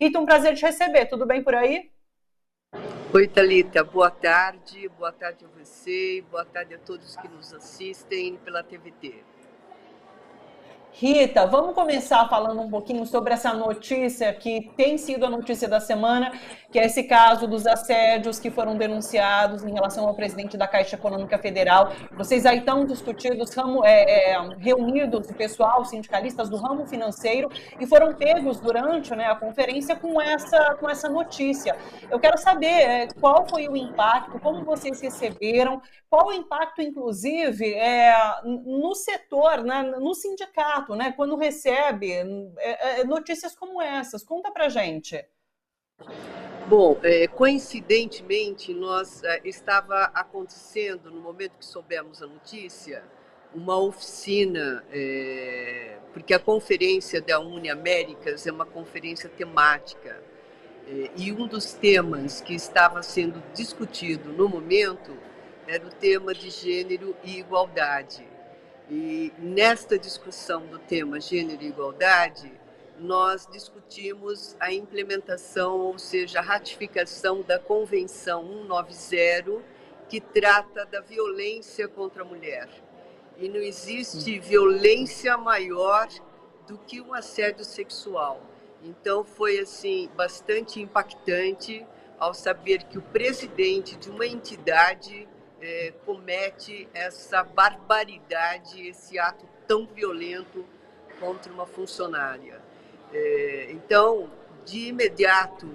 Rita, um prazer te receber, tudo bem por aí? Oi, Thalita, boa tarde a você, boa tarde a todos que nos assistem pela TVT. Rita, vamos começar falando um pouquinho sobre essa notícia que tem sido a notícia da semana, que é esse caso dos assédios que foram denunciados em relação ao presidente da Caixa Econômica Federal. Vocês aí estão discutidos, reunidos, o pessoal, sindicalistas do ramo financeiro, e foram pegos durante, né, a conferência com essa notícia. Eu quero saber qual foi o impacto, como vocês receberam, qual o impacto, inclusive, no setor, né, no sindicato, né, quando recebe notícias como essas? Conta pra gente. Bom, coincidentemente, estava acontecendo, no momento que soubemos a notícia, uma oficina, porque a conferência da Uniaméricas é uma conferência temática, e um dos temas que estava sendo discutido no momento era o tema de gênero e igualdade. E nesta discussão do tema gênero e igualdade, nós discutimos a implementação, ou seja, a ratificação da Convenção 190, que trata da violência contra a mulher. E não existe violência maior do que um assédio sexual. Então foi assim bastante impactante ao saber que o presidente de uma entidade comete essa barbaridade, esse ato tão violento contra uma funcionária. Então, de imediato,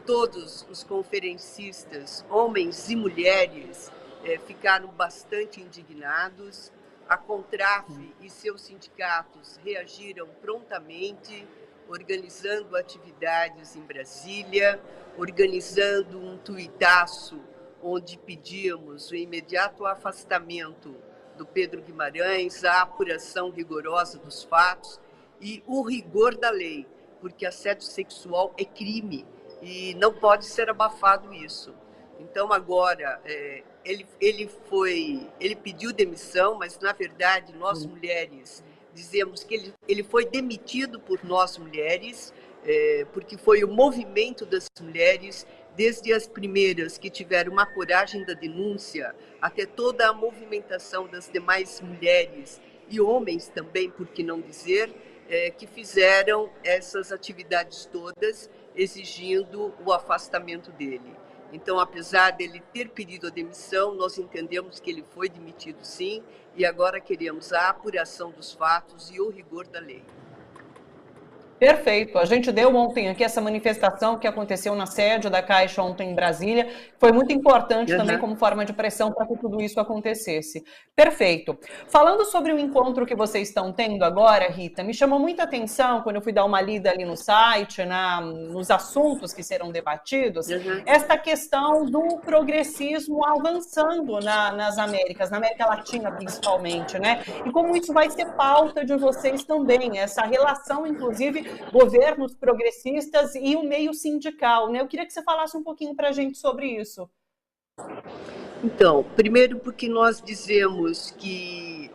todos os conferencistas, homens e mulheres, ficaram bastante indignados. A Contraf e seus sindicatos reagiram prontamente, organizando atividades em Brasília, organizando um tuitaço onde pedíamos o imediato afastamento do Pedro Guimarães, a apuração rigorosa dos fatos e o rigor da lei, porque assédio sexual é crime e não pode ser abafado isso. Então agora ele pediu demissão, mas na verdade nós mulheres dizemos que ele foi demitido por nós mulheres, porque foi o movimento das mulheres, desde as primeiras que tiveram uma coragem da denúncia, até toda a movimentação das demais mulheres e homens também, por que não dizer, que fizeram essas atividades todas exigindo o afastamento dele. Então, apesar dele ter pedido a demissão, nós entendemos que ele foi demitido sim, e agora queremos a apuração dos fatos e o rigor da lei. Perfeito. A gente deu ontem aqui essa manifestação que aconteceu na sede da Caixa ontem em Brasília. Foi muito importante também como forma de pressão para que tudo isso acontecesse. Perfeito. Falando sobre o encontro que vocês estão tendo agora, Rita, me chamou muita atenção quando eu fui dar uma lida ali no site, nos assuntos que serão debatidos, esta questão do progressismo avançando nas Américas, na América Latina principalmente, né? E como isso vai ser pauta de vocês também, essa relação, inclusive, governos progressistas e o meio sindical, né? Eu queria que você falasse um pouquinho para a gente sobre isso. Então, primeiro porque nós dizemos que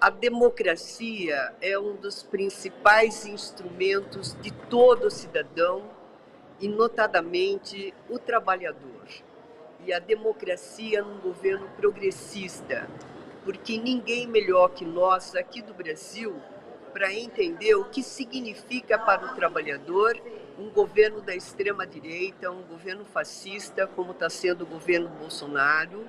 a democracia é um dos principais instrumentos de todo cidadão e, notadamente, o trabalhador. E a democracia num governo progressista, porque ninguém melhor que nós aqui do Brasil para entender o que significa para o trabalhador um governo da extrema-direita, um governo fascista, como está sendo o governo Bolsonaro,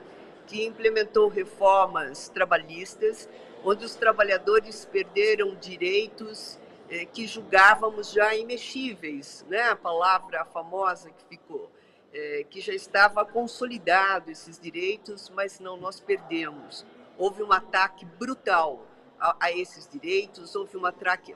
que implementou reformas trabalhistas, onde os trabalhadores perderam direitos que julgávamos já imexíveis, né? A palavra famosa que ficou, que já estava consolidado esses direitos, mas não, nós perdemos. Houve um ataque brutal a esses direitos, houve um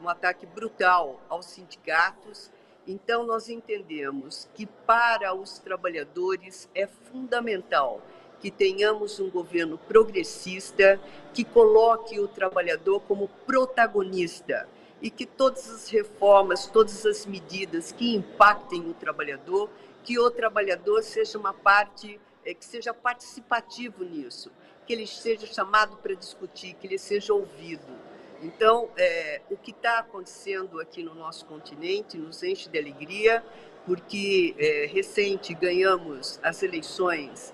ataque brutal aos sindicatos. Então, nós entendemos que para os trabalhadores é fundamental que tenhamos um governo progressista, que coloque o trabalhador como protagonista e que todas as reformas, todas as medidas que impactem o trabalhador, que o trabalhador seja uma parte, que seja participativo nisso, que ele seja chamado para discutir, que ele seja ouvido. Então, o que está acontecendo aqui no nosso continente nos enche de alegria, porque recente ganhamos as eleições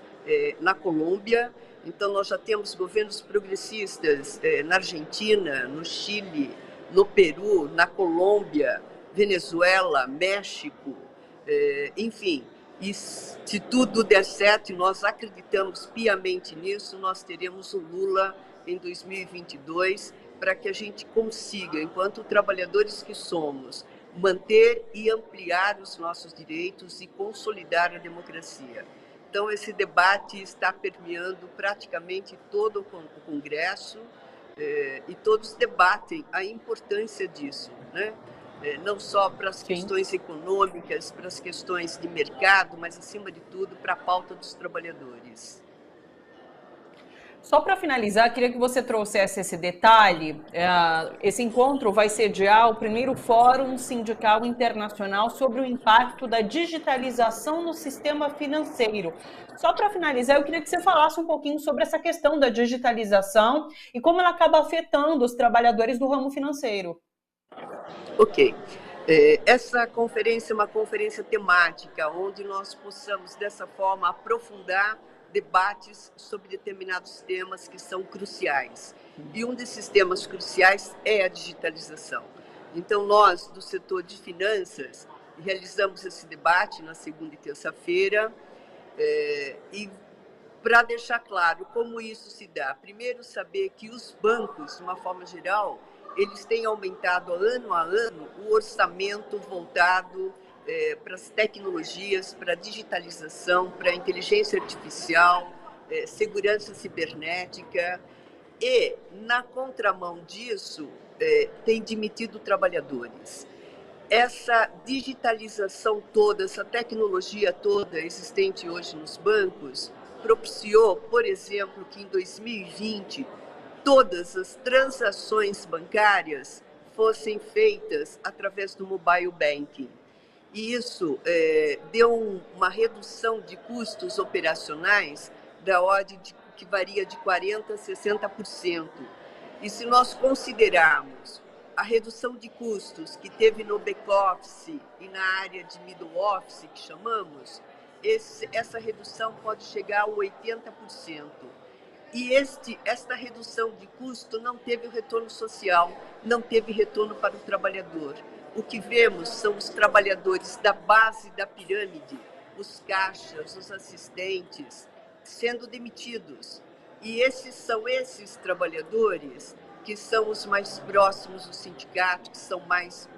na Colômbia, então nós já temos governos progressistas na Argentina, no Chile, no Peru, na Colômbia, Venezuela, México, enfim. E se tudo der certo, e nós acreditamos piamente nisso, nós teremos o Lula em 2022, para que a gente consiga, enquanto trabalhadores que somos, manter e ampliar os nossos direitos e consolidar a democracia. Então, esse debate está permeando praticamente todo o Congresso e todos debatem a importância disso, né? Não só para as questões econômicas, para as questões de mercado, mas, acima de tudo, para a pauta dos trabalhadores. Só para finalizar, queria que você trouxesse esse detalhe. Esse encontro vai sediar o primeiro Fórum Sindical Internacional sobre o impacto da digitalização no sistema financeiro. Só para finalizar, eu queria que você falasse um pouquinho sobre essa questão da digitalização e como ela acaba afetando os trabalhadores do ramo financeiro. Ok. Essa conferência é uma conferência temática, onde nós possamos, dessa forma, aprofundar debates sobre determinados temas que são cruciais. E um desses temas cruciais é a digitalização. Então, nós, do setor de finanças, realizamos esse debate na segunda e terça-feira, e para deixar claro como isso se dá. Primeiro, saber que os bancos, de uma forma geral, eles têm aumentado ano a ano o orçamento voltado para as tecnologias, para a digitalização, para a inteligência artificial, segurança cibernética. E, na contramão disso, tem demitido trabalhadores. Essa digitalização toda, essa tecnologia toda existente hoje nos bancos, propiciou, por exemplo, que em 2020 todas as transações bancárias fossem feitas através do mobile banking. E isso deu uma redução de custos operacionais da ordem que varia de 40% a 60%. E se nós considerarmos a redução de custos que teve no back-office e na área de middle office, que chamamos, essa redução pode chegar a 80%. E esta redução de custo não teve o retorno social, não teve retorno para o trabalhador. O que vemos são os trabalhadores da base da pirâmide, os caixas, os assistentes, sendo demitidos. E são esses trabalhadores que são os mais próximos do sindicato, que são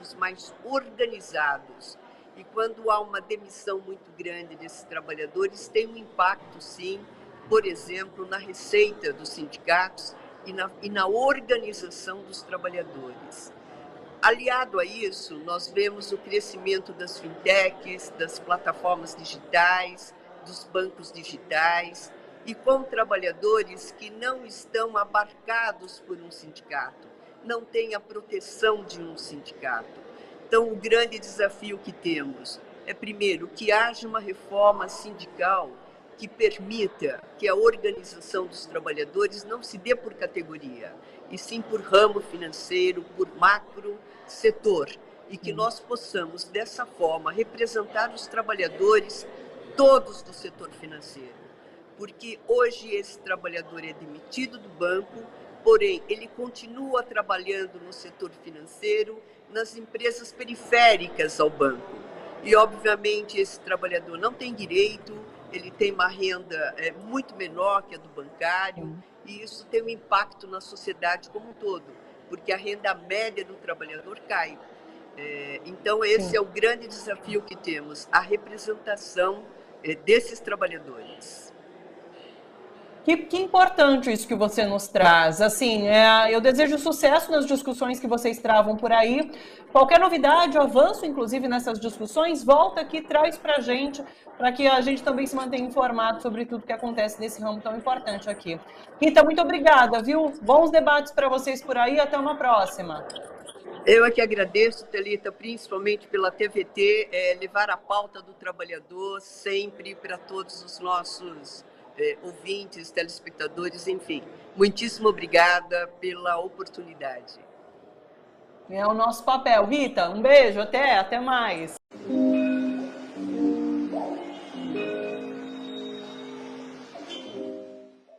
os mais organizados. E quando há uma demissão muito grande desses trabalhadores, tem um impacto, sim, por exemplo, na receita dos sindicatos e na organização dos trabalhadores. Aliado a isso, nós vemos o crescimento das fintechs, das plataformas digitais, dos bancos digitais, e com trabalhadores que não estão abarcados por um sindicato, não têm a proteção de um sindicato. Então, o grande desafio que temos é, primeiro, que haja uma reforma sindical que permita que a organização dos trabalhadores não se dê por categoria, e sim por ramo financeiro, por macro setor, e que nós possamos, dessa forma, representar os trabalhadores todos do setor financeiro. Porque hoje esse trabalhador é demitido do banco, porém ele continua trabalhando no setor financeiro, nas empresas periféricas ao banco. E, obviamente, esse trabalhador não tem direito, ele tem uma renda muito menor que a do bancário, e isso tem um impacto na sociedade como um todo, porque a renda média do trabalhador cai. Então, esse é o grande desafio que temos, a representação desses trabalhadores. Que importante isso que você nos traz. Assim, eu desejo sucesso nas discussões que vocês travam por aí. Qualquer novidade, avanço, inclusive, nessas discussões, volta aqui, traz para a que a gente também se mantenha informado sobre tudo que acontece nesse ramo tão importante aqui. Rita, muito obrigada, viu? Bons debates para vocês por aí. Até uma próxima. Eu é que agradeço, Thalita, principalmente pela TVT, levar a pauta do trabalhador sempre para todos os nossos ouvintes, telespectadores, enfim. Muitíssimo obrigada pela oportunidade. É o nosso papel. Rita, um beijo, até mais.